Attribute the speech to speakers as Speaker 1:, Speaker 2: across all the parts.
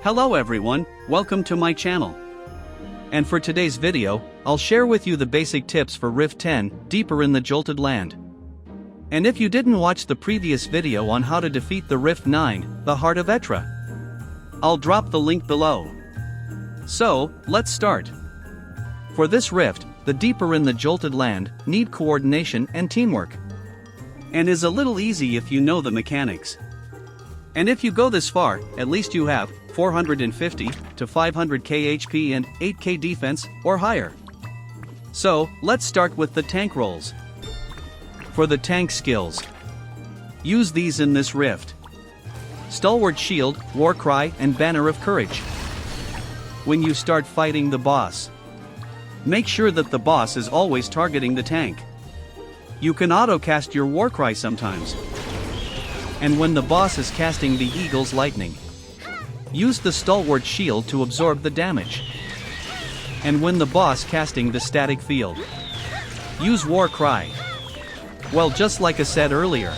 Speaker 1: Hello everyone, welcome to my channel. And for today's video, I'll share with you the basic tips for Rift 10, deeper in the Jolted Land. And if you didn't watch the previous video on how to defeat the Rift 9, the Heart of Etra, I'll drop the link below. So, let's start. For this Rift, the deeper in the Jolted Land, need coordination and teamwork. And is a little easy if you know the mechanics. And if you go this far, at least you have 450 to 500k HP and 8k defense or higher. So, let's start with the tank rolls. For the tank skills, use these in this Rift: Stalwart Shield, War Cry, and Banner of Courage. When you start fighting the boss, make sure that the boss is always targeting the tank. You can auto-cast your War Cry sometimes. And when the boss is casting the Eagle's Lightning, use the Stalwart Shield to absorb the damage. And when the boss casting the Static Field, use War Cry. Well, just like I said earlier,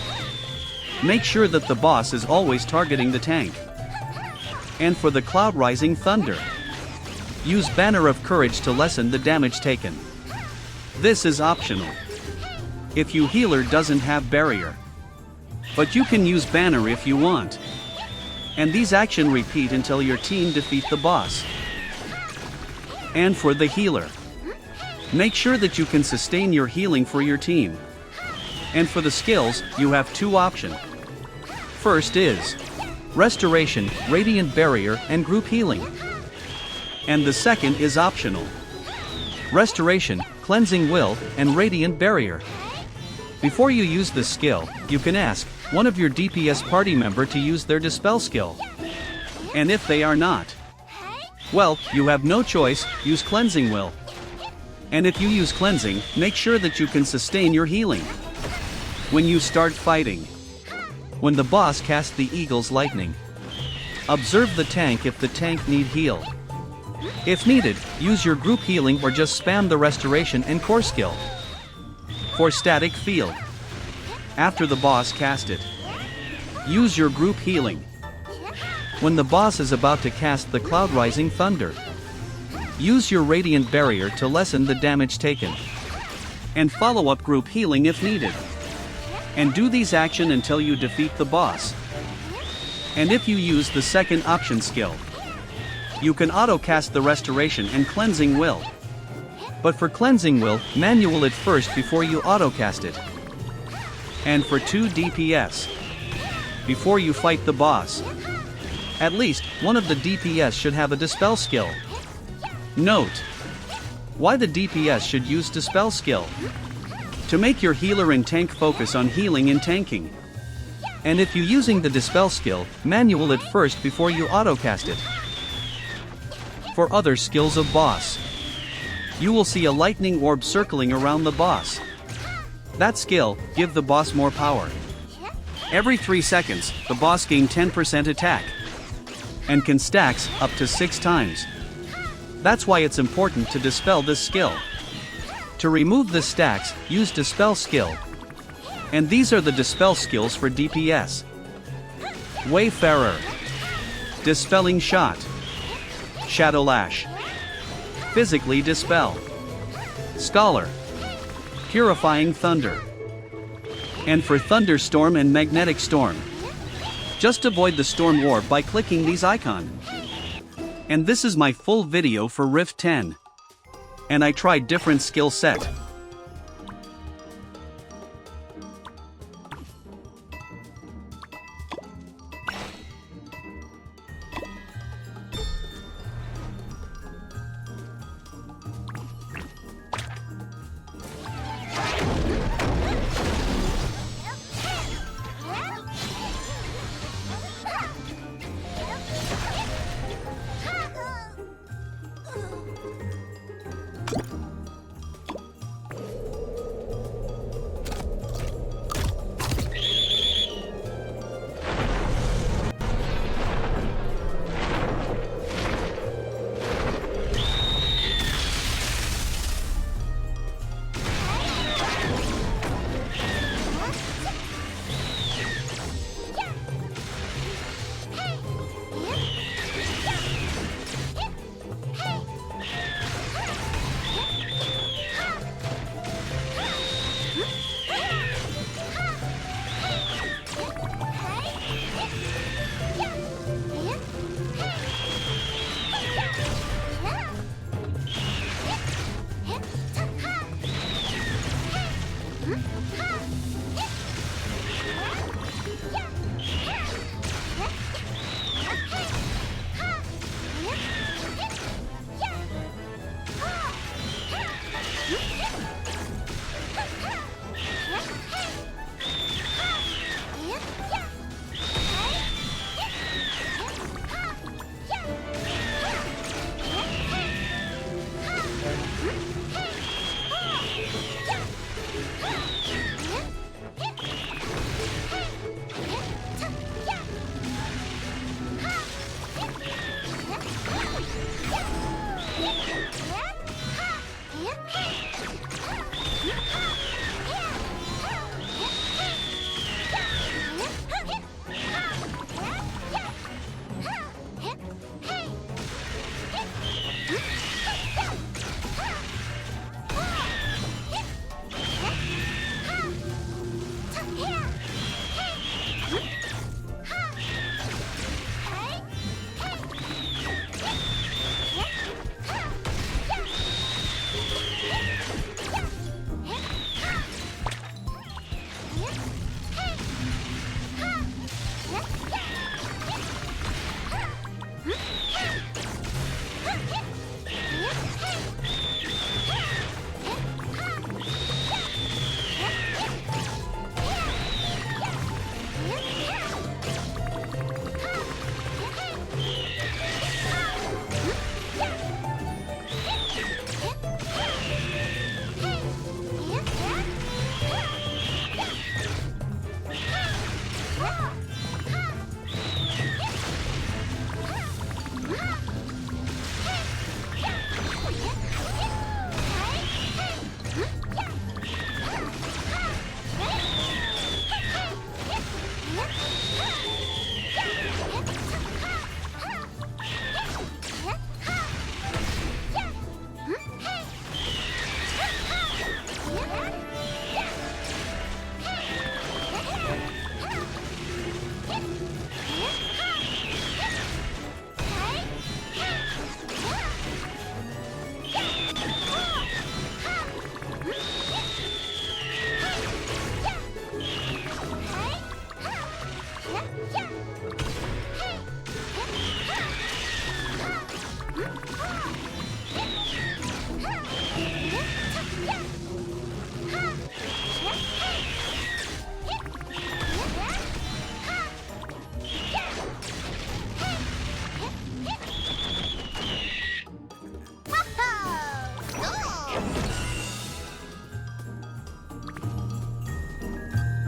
Speaker 1: make sure that the boss is always targeting the tank. And for the Cloud Rising Thunder, use Banner of Courage to lessen the damage taken. This is optional if your healer doesn't have barrier, but you can use Banner if you want. And these action repeat until your team defeat the boss. And for the healer, make sure that you can sustain your healing for your team. And for the skills, you have two options. First is Restoration, Radiant Barrier, and Group Healing. And the second is optional: Restoration, Cleansing Will, and Radiant Barrier. Before you use this skill, you can ask one of your DPS party member to use their dispel skill. And if they are not, well, you have no choice, use Cleansing Will. And if you use Cleansing, make sure that you can sustain your healing. When you start fighting, when the boss casts the Eagle's Lightning, observe the tank if the tank need heal. If needed, use your group healing or just spam the Restoration and Core skill. For Static Field, after the boss cast it, use your group healing. When the boss is about to cast the Cloud Rising Thunder, use your Radiant Barrier to lessen the damage taken. And follow up group healing if needed. And do these action until you defeat the boss. And if you use the second option skill, you can auto-cast the Restoration and Cleansing Will. But for Cleansing Will, manual it first before you auto-cast it. And for 2 DPS, before you fight the boss, at least one of the DPS should have a dispel skill. Note: why the DPS should use dispel skill? To make your healer and tank focus on healing and tanking. And if you're using the dispel skill, manual it first before you auto-cast it. For other skills of boss, you will see a lightning orb circling around the boss. That skill give the boss more power. Every 3 seconds, the boss gain 10% attack, and can stacks up to 6 times. That's why it's important to dispel this skill. To remove the stacks, use dispel skill. And these are the dispel skills for DPS: Wayfarer, Dispelling Shot, Shadow Lash, Physically Dispel, Scholar, Purifying Thunder. And for Thunderstorm and Magnetic Storm, just avoid the Storm Orb by clicking these icons. And this is my full video for Rift 10. And I tried different skill set.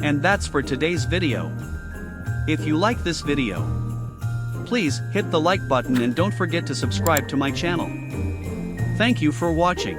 Speaker 1: And that's for today's video. If you like this video, please hit the like button and don't forget to subscribe to my channel. Thank you for watching.